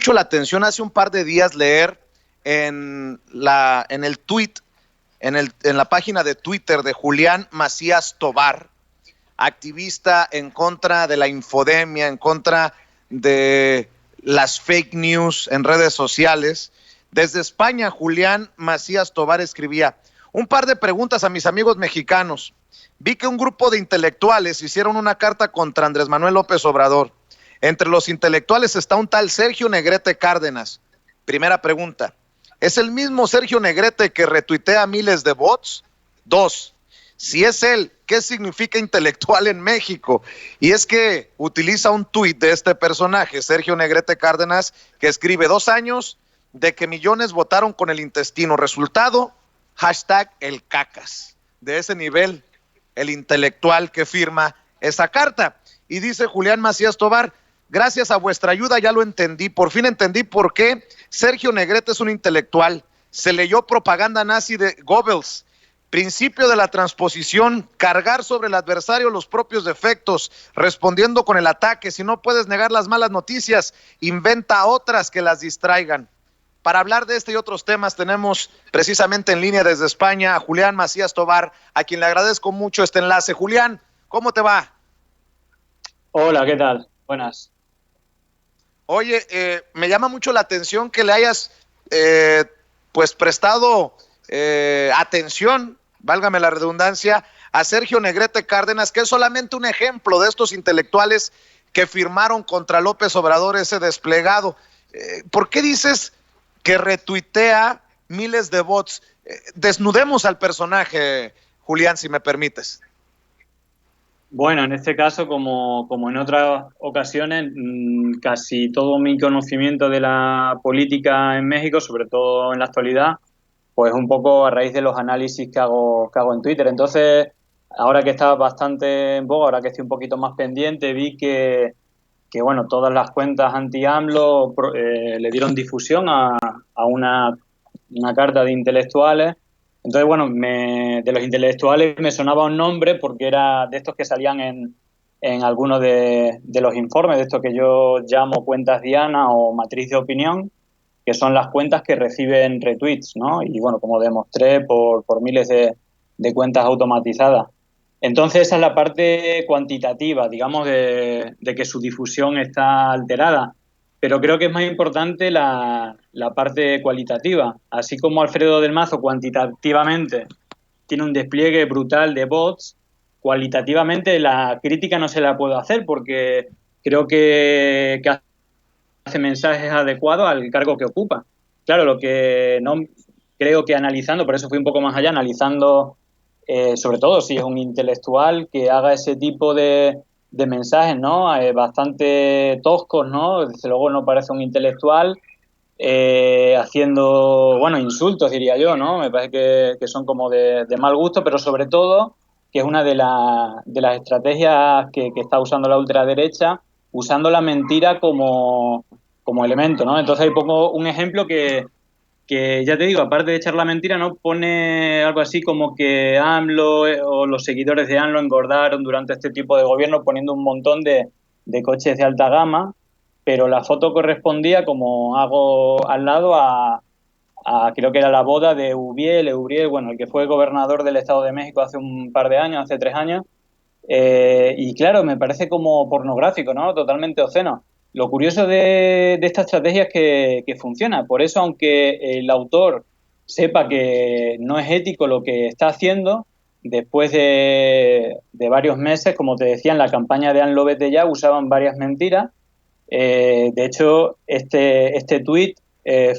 mucho la atención hace un par de días leer en el tweet, en la página de Twitter de Julián Macías Tobar, activista en contra de la infodemia, en contra de las fake news en redes sociales. Desde España, Julián Macías Tobar escribía: un par de preguntas a mis amigos mexicanos. Vi que un grupo de intelectuales hicieron una carta contra Andrés Manuel López Obrador. Entre los intelectuales está un tal Sergio Negrete Cárdenas. Primera pregunta: ¿es el mismo Sergio Negrete que retuitea miles de bots? Dos, si es él, ¿qué significa intelectual en México? Y es que utiliza un tuit de este personaje, Sergio Negrete Cárdenas, que escribe: 2 años de que millones votaron con el intestino. Resultado, hashtag el cacas. De ese nivel, el intelectual que firma esa carta. Y dice Julián Macías Tobar: gracias a vuestra ayuda ya lo entendí. Por fin entendí por qué Sergio Negrete es un intelectual. Se leyó propaganda nazi de Goebbels. Principio de la transposición: cargar sobre el adversario los propios defectos, respondiendo con el ataque. Si no puedes negar las malas noticias, inventa otras que las distraigan. Para hablar de este y otros temas tenemos precisamente en línea desde España a Julián Macías Tobar, a quien le agradezco mucho este enlace. Julián, ¿cómo te va? Hola, ¿qué tal? Buenas. Oye, me llama mucho la atención que le hayas pues prestado atención, válgame la redundancia, a Sergio Negrete Cárdenas, que es solamente un ejemplo de estos intelectuales que firmaron contra López Obrador ese desplegado. ¿Por qué dices que retuitea miles de bots? Desnudemos al personaje, Julián, si me permites. Bueno, en este caso, como en otras ocasiones, casi todo mi conocimiento de la política en México, sobre todo en la actualidad, pues un poco a raíz de los análisis que hago en Twitter. Entonces, ahora que está bastante en boga, ahora que estoy un poquito más pendiente, vi que bueno, todas las cuentas anti-AMLO le dieron difusión a una carta de intelectuales. Entonces, bueno, de los intelectuales me sonaba un nombre porque era de estos que salían en algunos de los informes, de estos que yo llamo cuentas Diana o matriz de opinión, que son las cuentas que reciben retweets, ¿no? Y bueno, como demostré, por miles de cuentas automatizadas. Entonces esa es la parte cuantitativa, digamos, de que su difusión está alterada. Pero creo que es más importante la parte cualitativa. Así como Alfredo del Mazo cuantitativamente tiene un despliegue brutal de bots, cualitativamente la crítica no se la puedo hacer porque creo que hace mensajes adecuados al cargo que ocupa. Claro, lo que no creo que analizando, por eso fui un poco más allá, analizando sobre todo si es un intelectual que haga ese tipo de mensajes, ¿no? Bastante toscos, ¿no? Desde luego no parece un intelectual haciendo, bueno, insultos, diría yo, ¿no? Me parece que son como de mal gusto, pero sobre todo que es una de las estrategias que está usando la ultraderecha, usando la mentira como elemento, ¿no? Entonces ahí pongo un ejemplo que ya te digo, aparte de echar la mentira, ¿no? Pone algo así como que AMLO o los seguidores de AMLO engordaron durante este tipo de gobierno poniendo un montón de coches de alta gama, pero la foto correspondía, como hago al lado, creo que era la boda de Euriel, bueno, el que fue gobernador del Estado de México hace un par de años, hace 3 años, y claro, me parece como pornográfico, ¿no? Totalmente obsceno. Lo curioso de esta estrategia es que funciona. Por eso, aunque el autor sepa que no es ético lo que está haciendo, después de varios meses, como te decía, en la campaña de AMLO Vete Ya usaban varias mentiras. De hecho, este tuit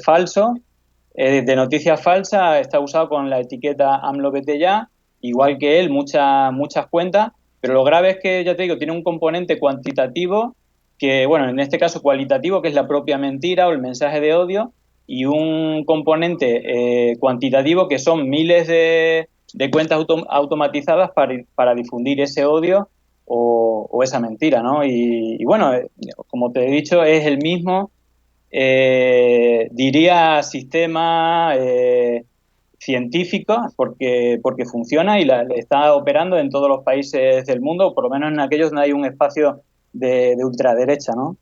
falso, de noticia falsa, está usado con la etiqueta AMLO Vete Ya, igual que él, muchas cuentas, pero lo grave es que, ya te digo, tiene un componente cuantitativo que, bueno, en este caso cualitativo, que es la propia mentira o el mensaje de odio, y un componente cuantitativo que son miles de cuentas automatizadas para difundir ese odio o esa mentira, ¿no? Y bueno, como te he dicho, es el mismo, diría, sistema científico porque funciona y está operando en todos los países del mundo, por lo menos en aquellos donde hay un espacio de ultraderecha, ¿no?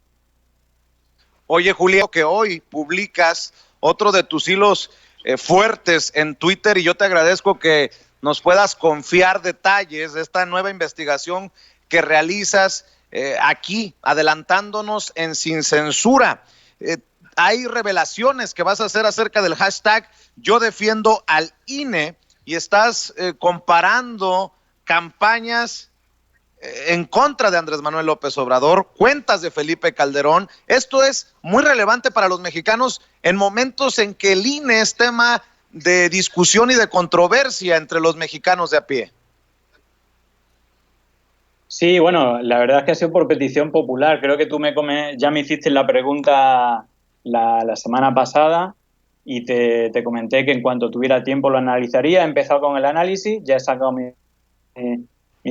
Oye, Julián, que hoy publicas otro de tus hilos fuertes en Twitter y yo te agradezco que nos puedas confiar detalles de esta nueva investigación que realizas aquí, adelantándonos en Sin Censura. Hay revelaciones que vas a hacer acerca del hashtag Yo Defiendo al INE y estás comparando campañas en contra de Andrés Manuel López Obrador, cuentas de Felipe Calderón. Esto es muy relevante para los mexicanos en momentos en que el INE es tema de discusión y de controversia entre los mexicanos de a pie. Sí, bueno, la verdad es que ha sido por petición popular. Creo que tú ya me hiciste la pregunta la semana pasada y te comenté que en cuanto tuviera tiempo lo analizaría. He empezado con el análisis, ya he sacado mis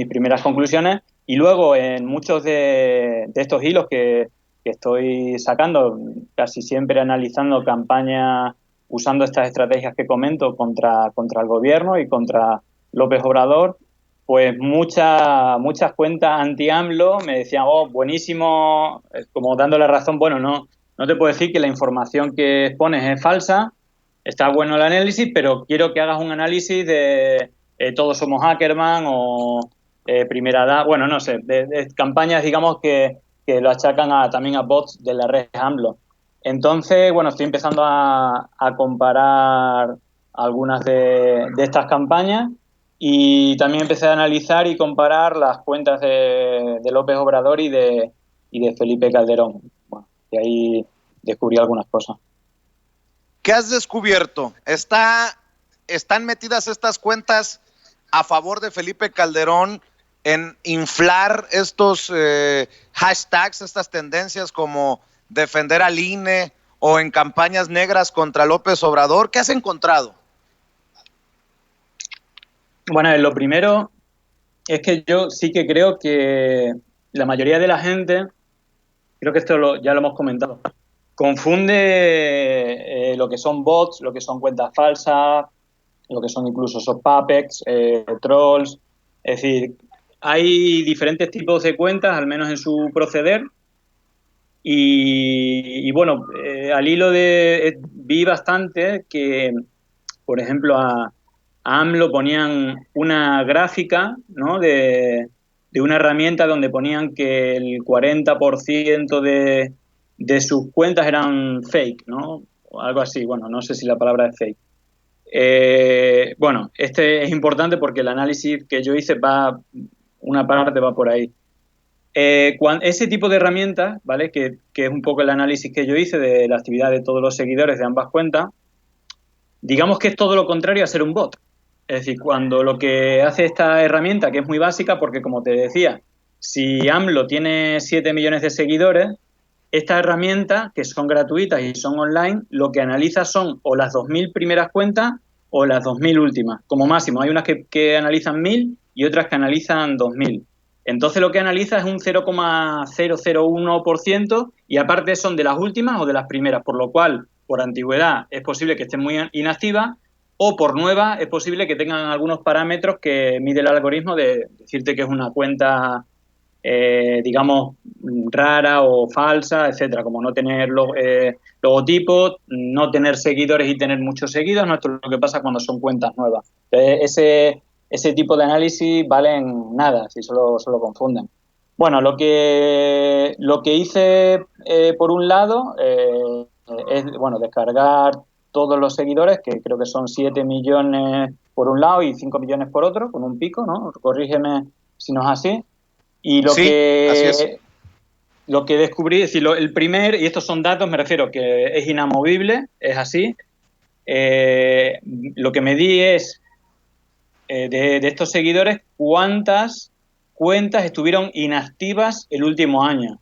primeras conclusiones y luego en muchos de estos hilos que estoy sacando, casi siempre analizando campañas usando estas estrategias que comento contra el gobierno y contra López Obrador, pues muchas cuentas anti-AMLO me decían, oh, buenísimo, como dándole razón, bueno, no te puedo decir que la información que expones es falsa, está bueno el análisis, pero quiero que hagas un análisis de todos somos Ackerman o Primera Edad, bueno, no sé, de campañas, digamos, que lo achacan también a bots de la red AMLO. Entonces, bueno, estoy empezando a comparar algunas de estas campañas y también empecé a analizar y comparar las cuentas de López Obrador y de Felipe Calderón. Bueno, y ahí descubrí algunas cosas. ¿Qué has descubierto? ¿Están metidas estas cuentas a favor de Felipe Calderón en inflar estos hashtags, estas tendencias como defender al INE o en campañas negras contra López Obrador? ¿Qué has encontrado? Bueno, lo primero es que yo sí que creo que la mayoría de la gente, creo que esto ya lo hemos comentado, confunde lo que son bots, lo que son cuentas falsas, lo que son incluso esos puppets, trolls. Es decir, hay diferentes tipos de cuentas, al menos en su proceder. Y bueno, al hilo vi bastante que, por ejemplo, a AMLO ponían una gráfica, ¿no?, de una herramienta donde ponían que el 40% de sus cuentas eran fake, ¿no? O algo así, bueno, no sé si la palabra es fake. Bueno, este es importante porque el análisis que yo hice una parte va por ahí. Ese tipo de herramientas, ¿vale?, que es un poco el análisis que yo hice de la actividad de todos los seguidores de ambas cuentas, digamos que es todo lo contrario a ser un bot. Es decir, cuando lo que hace esta herramienta, que es muy básica, porque como te decía, si AMLO tiene 7 millones de seguidores, estas herramientas, que son gratuitas y son online, lo que analiza son o las 2.000 primeras cuentas o las 2.000 últimas. Como máximo, hay unas que analizan 1.000 y otras que analizan 2.000. Entonces lo que analiza es un 0,001% y aparte son de las últimas o de las primeras, por lo cual, por antigüedad, es posible que estén muy inactivas o por nueva es posible que tengan algunos parámetros que mide el algoritmo de decirte que es una cuenta, digamos, rara o falsa, etcétera, como no tener logotipos, no tener seguidores y tener muchos seguidos. No, esto es lo que pasa cuando son cuentas nuevas. Ese tipo de análisis valen nada, si solo confunden. Bueno, lo que hice por un lado es, bueno, descargar todos los seguidores, que creo que son 7 millones por un lado y 5 millones por otro, con un pico, ¿no? Corrígeme si no es así. Y Sí, así es. Lo que descubrí, es decir, el primer, y estos son datos, me refiero que es inamovible, es así. Lo que medí es de estos seguidores cuántas cuentas estuvieron inactivas el último año.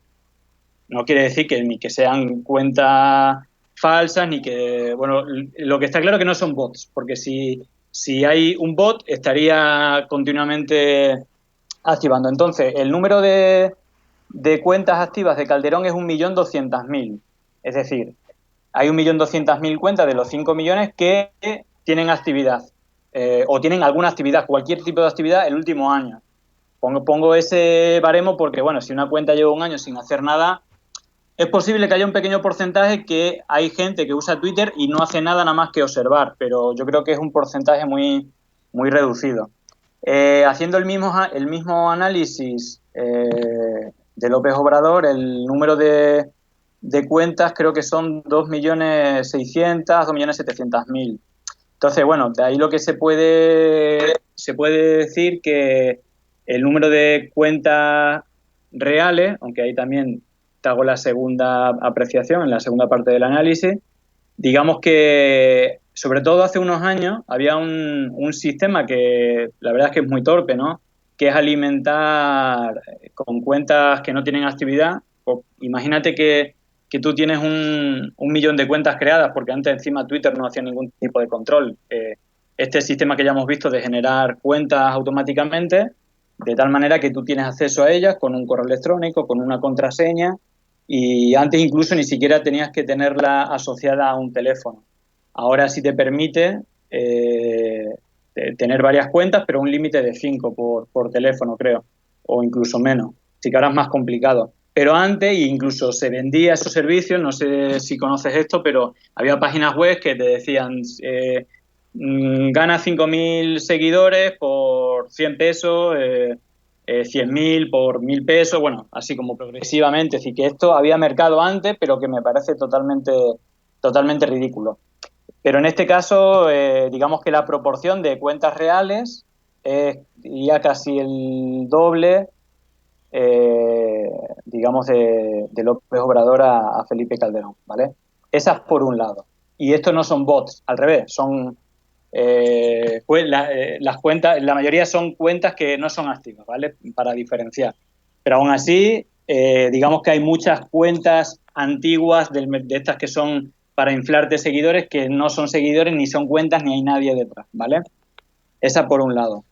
No quiere decir que ni que sean cuentas falsas, ni que... Bueno, lo que está claro es que no son bots, porque si hay un bot estaría continuamente activando. Entonces, el número de cuentas activas de Calderón es 1.200.000. Es decir, hay 1.200.000 cuentas de los 5 millones que tienen actividad o tienen alguna actividad, cualquier tipo de actividad el último año. Pongo ese baremo porque, bueno, si una cuenta lleva un año sin hacer nada, Es posible que haya un pequeño porcentaje que hay gente que usa Twitter y no hace nada más que observar, pero yo creo que es un porcentaje muy, muy reducido. Haciendo el mismo análisis de López Obrador, el número de cuentas creo que son 2.600.000, 2.700.000. Entonces, bueno, de ahí lo que se puede decir que el número de cuentas reales, aunque ahí también te hago la segunda apreciación, en la segunda parte del análisis, digamos que, sobre todo hace unos años, había un sistema que la verdad es que es muy torpe, ¿no? Que es alimentar con cuentas que no tienen actividad. Pues, imagínate que tú tienes un millón de cuentas creadas, porque antes encima Twitter no hacía ningún tipo de control. Este sistema que ya hemos visto de generar cuentas automáticamente, de tal manera que tú tienes acceso a ellas con un correo electrónico, con una contraseña, y antes incluso ni siquiera tenías que tenerla asociada a un teléfono. Ahora sí te permite tener varias cuentas, pero un límite de 5 por teléfono, creo, o incluso menos. Así que ahora es más complicado. Pero antes incluso se vendía esos servicios, no sé si conoces esto, pero había páginas web que te decían gana 5.000 seguidores por 100 pesos, 100.000 por 1.000 pesos, bueno, así como progresivamente. Es decir, que esto había mercado antes, pero que me parece totalmente ridículo. Pero en este caso, digamos que la proporción de cuentas reales es ya casi el doble, digamos, de López Obrador a Felipe Calderón, ¿vale? Esas por un lado. Y estos no son bots, al revés, son las cuentas, la mayoría son cuentas que no son activas, ¿vale? Para diferenciar. Pero aún así, digamos que hay muchas cuentas antiguas de estas que son para inflarte seguidores, que no son seguidores, ni son cuentas, ni hay nadie detrás, ¿vale? Esa por un lado.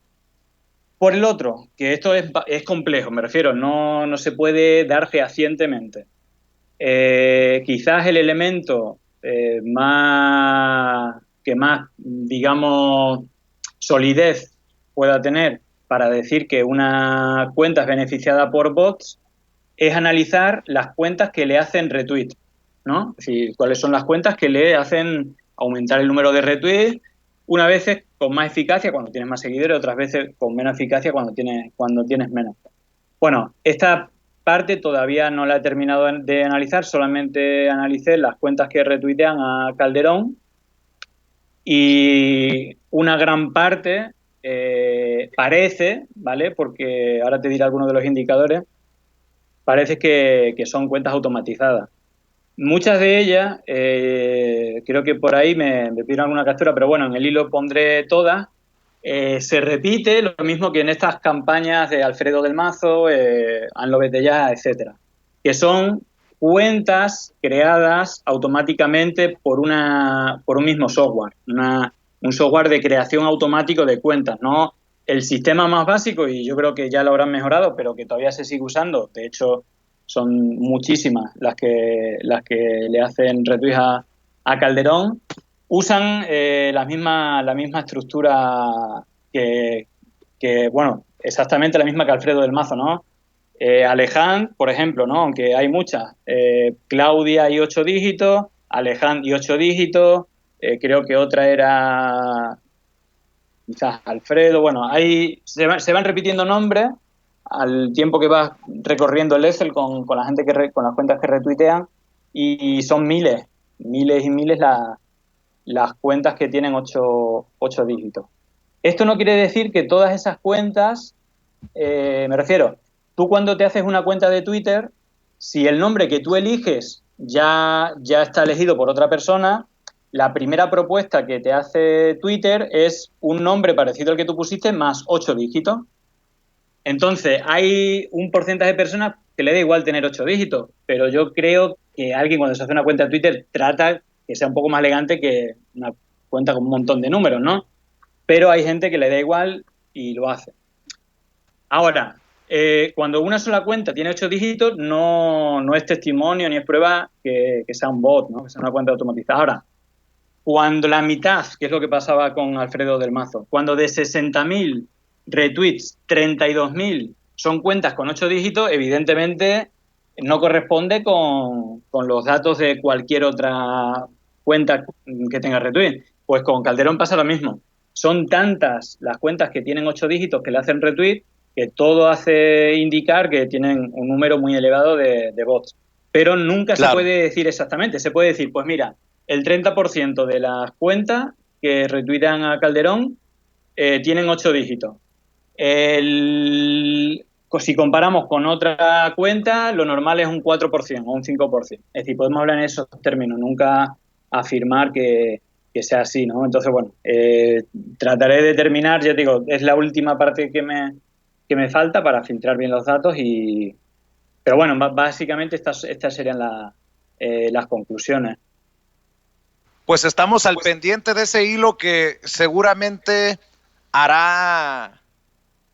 Por el otro, que esto es complejo, me refiero, no se puede dar fehacientemente. Quizás el elemento que más, digamos, solidez pueda tener para decir que una cuenta es beneficiada por bots es analizar las cuentas que le hacen retweet, ¿no? Es decir, cuáles son las cuentas que le hacen aumentar el número de retweets, unas veces con más eficacia cuando tienes más seguidores, otras veces con menos eficacia cuando tienes menos. Bueno, esta parte todavía no la he terminado de analizar, solamente analicé las cuentas que retuitean a Calderón y una gran parte parece, ¿vale? Porque ahora te diré algunos de los indicadores, parece que son cuentas automatizadas. Muchas de ellas, creo que por ahí me pidieron alguna captura, pero bueno, en el hilo pondré todas. Se repite lo mismo que en estas campañas de Alfredo del Mazo, Anlo Betellá, etcétera, que son cuentas creadas automáticamente por un mismo software, un software de creación automático de cuentas, ¿no? El sistema más básico, y yo creo que ya lo habrán mejorado, pero que todavía se sigue usando, de hecho son muchísimas las que le hacen retweets a Calderón, usan la misma estructura que, bueno, exactamente la misma que Alfredo del Mazo, ¿no? Alejandro, por ejemplo, ¿no? Aunque hay muchas, Claudia y 8 dígitos, Alejandro y 8 dígitos, creo que otra era quizás Alfredo, bueno, ahí se van repitiendo nombres al tiempo que vas recorriendo el Excel con la gente con las cuentas que retuitean, y son miles y miles las cuentas que tienen 8 dígitos. Esto no quiere decir que todas esas cuentas, me refiero, tú cuando te haces una cuenta de Twitter, si el nombre que tú eliges ya está elegido por otra persona, la primera propuesta que te hace Twitter es un nombre parecido al que tú pusiste más 8 dígitos. Entonces, hay un porcentaje de personas que le da igual tener 8 dígitos, pero yo creo que alguien cuando se hace una cuenta de Twitter trata que sea un poco más elegante que una cuenta con un montón de números, ¿no? Pero hay gente que le da igual y lo hace. Ahora, cuando una sola cuenta tiene 8 dígitos, no es testimonio ni es prueba que sea un bot, ¿no? Que sea una cuenta automatizada. Ahora, cuando la mitad, que es lo que pasaba con Alfredo del Mazo, cuando de 60.000 retweets, 32.000 son cuentas con 8 dígitos, evidentemente no corresponde con los datos de cualquier otra cuenta que tenga retweet. Pues con Calderón pasa lo mismo. Son tantas las cuentas que tienen 8 dígitos que le hacen retweet que todo hace indicar que tienen un número muy elevado de bots. Pero nunca se Claro. puede decir exactamente. Se puede decir, pues mira, el 30% de las cuentas que retuitan a Calderón tienen 8 dígitos. Si comparamos con otra cuenta, lo normal es un 4% o un 5%. Es decir, podemos hablar en esos términos, nunca afirmar que sea así, ¿no? Entonces, bueno, trataré de terminar, ya te digo, es la última parte que me falta para filtrar bien los datos pero bueno, básicamente estas serían las conclusiones. Pues estamos al pendiente de ese hilo que seguramente hará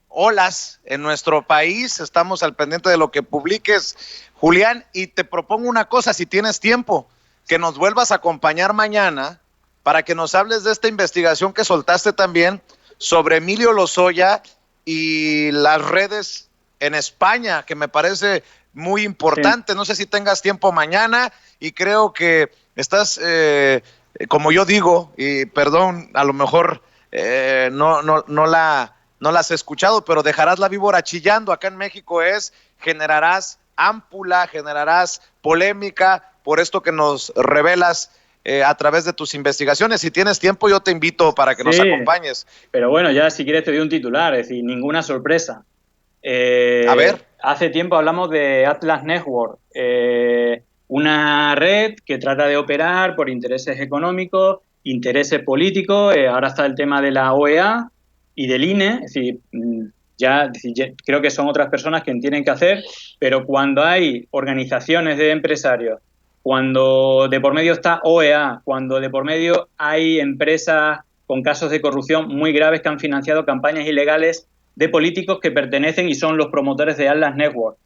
olas en nuestro país. Estamos al pendiente de lo que publiques, Julián, y te propongo una cosa, si tienes tiempo, que nos vuelvas a acompañar mañana para que nos hables de esta investigación que soltaste también sobre Emilio Lozoya y las redes en España, que me parece muy importante. Sí. No sé si tengas tiempo mañana y creo que estás, como yo digo, y perdón, a lo mejor no la has escuchado, pero dejarás la víbora chillando. Acá en México generarás ámpula, generarás polémica por esto que nos revelas a través de tus investigaciones. Si tienes tiempo, yo te invito para que nos acompañes. Pero bueno, ya si quieres te doy un titular, es decir, ninguna sorpresa. A ver. Hace tiempo hablamos de Atlas Network, una red que trata de operar por intereses económicos, intereses políticos. Ahora está el tema de la OEA y del INE, es decir, ya creo que son otras personas que tienen que hacer, pero cuando hay organizaciones de empresarios, cuando de por medio está OEA, cuando de por medio hay empresas con casos de corrupción muy graves que han financiado campañas ilegales de políticos que pertenecen y son los promotores de Atlas Network.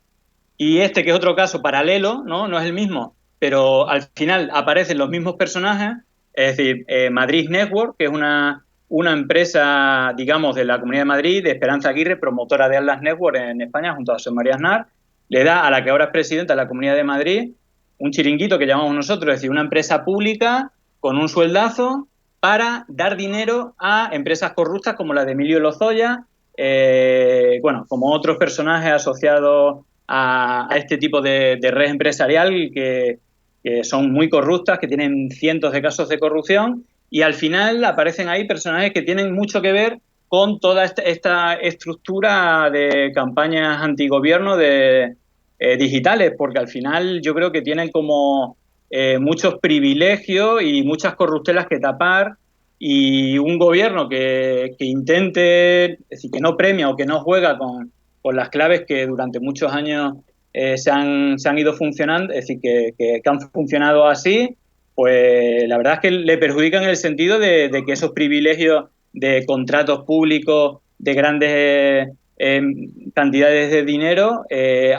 Y que es otro caso paralelo, no es el mismo, pero al final aparecen los mismos personajes, es decir, Madrid Network, que es una empresa, digamos, de la Comunidad de Madrid, de Esperanza Aguirre, promotora de Atlas Network en España, junto a José María Aznar, le da a la que ahora es presidenta de la Comunidad de Madrid un chiringuito que llamamos nosotros, es decir, una empresa pública con un sueldazo para dar dinero a empresas corruptas como la de Emilio Lozoya, como otros personajes asociados a este tipo de red empresarial que son muy corruptas, que tienen cientos de casos de corrupción, y al final aparecen ahí personajes que tienen mucho que ver con toda esta estructura de campañas antigobierno digitales, porque al final yo creo que tienen como muchos privilegios y muchas corruptelas que tapar, y un gobierno que intente, es decir, que no premia o que no juega con las claves que durante muchos años se han ido funcionando, es decir, que han funcionado así, pues la verdad es que le perjudican en el sentido de que esos privilegios de contratos públicos de grandes cantidades de dinero,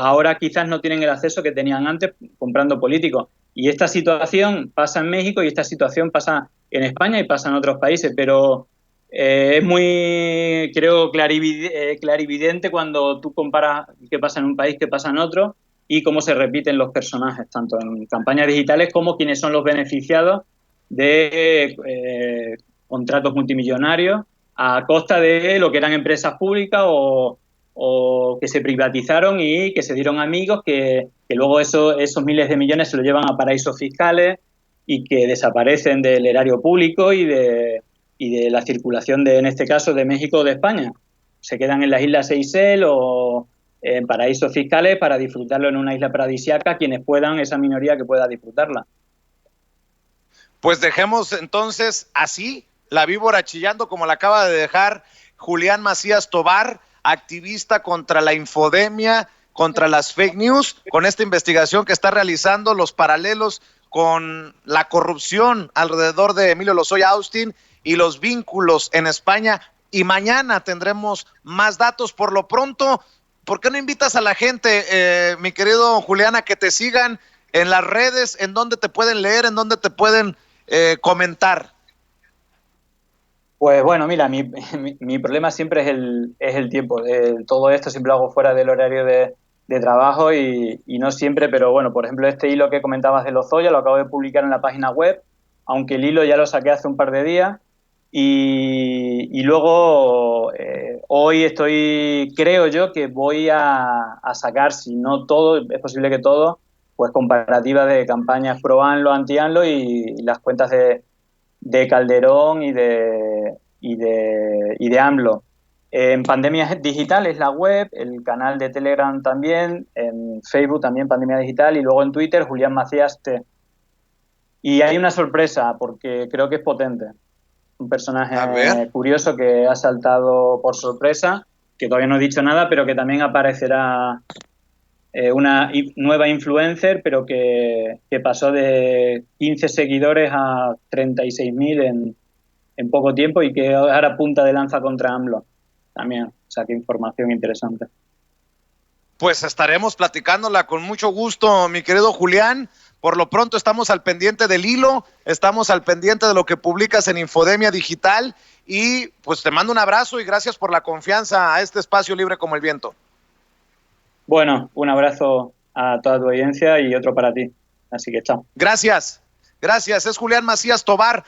ahora quizás no tienen el acceso que tenían antes comprando políticos. Y esta situación pasa en México y esta situación pasa en España y pasa en otros países, pero es muy, creo, clarividente cuando tú comparas qué pasa en un país, qué pasa en otro y cómo se repiten los personajes, tanto en campañas digitales como quienes son los beneficiados de contratos multimillonarios a costa de lo que eran empresas públicas o que se privatizaron y que se dieron amigos que luego esos miles de millones se los llevan a paraísos fiscales y que desaparecen del erario público y de la circulación en este caso, de México o de España. Se quedan en las islas Seychelles o en paraísos fiscales para disfrutarlo en una isla paradisíaca quienes puedan, esa minoría que pueda disfrutarla. Pues dejemos entonces así la víbora chillando como la acaba de dejar Julián Macías Tobar, activista contra la infodemia, contra las fake news, con esta investigación que está realizando, los paralelos con la corrupción alrededor de Emilio Lozoya Austin y los vínculos en España. Y mañana tendremos más datos. Por lo pronto, ¿por qué no invitas a la gente, mi querido Julián, a que te sigan en las redes, en donde te pueden leer, en donde te pueden comentar? Pues bueno, mira, mi problema siempre es el tiempo. Todo esto siempre lo hago fuera del horario de de trabajo y no siempre, pero bueno, por ejemplo, este hilo que comentabas de Lozoya lo acabo de publicar en la página web, aunque el hilo ya lo saqué hace un par de días. Y luego, hoy creo yo que voy a sacar, si no todo, es posible que todo, pues comparativas de campañas pro AMLO, anti AMLO y las cuentas de Calderón y de AMLO. En Pandemia Digital es la web, el canal de Telegram también, en Facebook también Pandemia Digital y luego en Twitter Julián Macías T. Y hay una sorpresa porque creo que es potente. Un A ver. personaje curioso que ha saltado por sorpresa, que todavía no he dicho nada, pero que también aparecerá una nueva influencer, pero que pasó de 15 seguidores a 36.000 en poco tiempo y que ahora punta de lanza contra AMLO. También, o sea, qué información interesante. Pues estaremos platicándola con mucho gusto, mi querido Julián. Por lo pronto estamos al pendiente del hilo, estamos al pendiente de lo que publicas en Infodemia Digital y pues te mando un abrazo y gracias por la confianza a este espacio libre como el viento. Bueno, un abrazo a toda tu audiencia y otro para ti. Así que chao. Gracias, gracias. Es Julián Macías Tobar.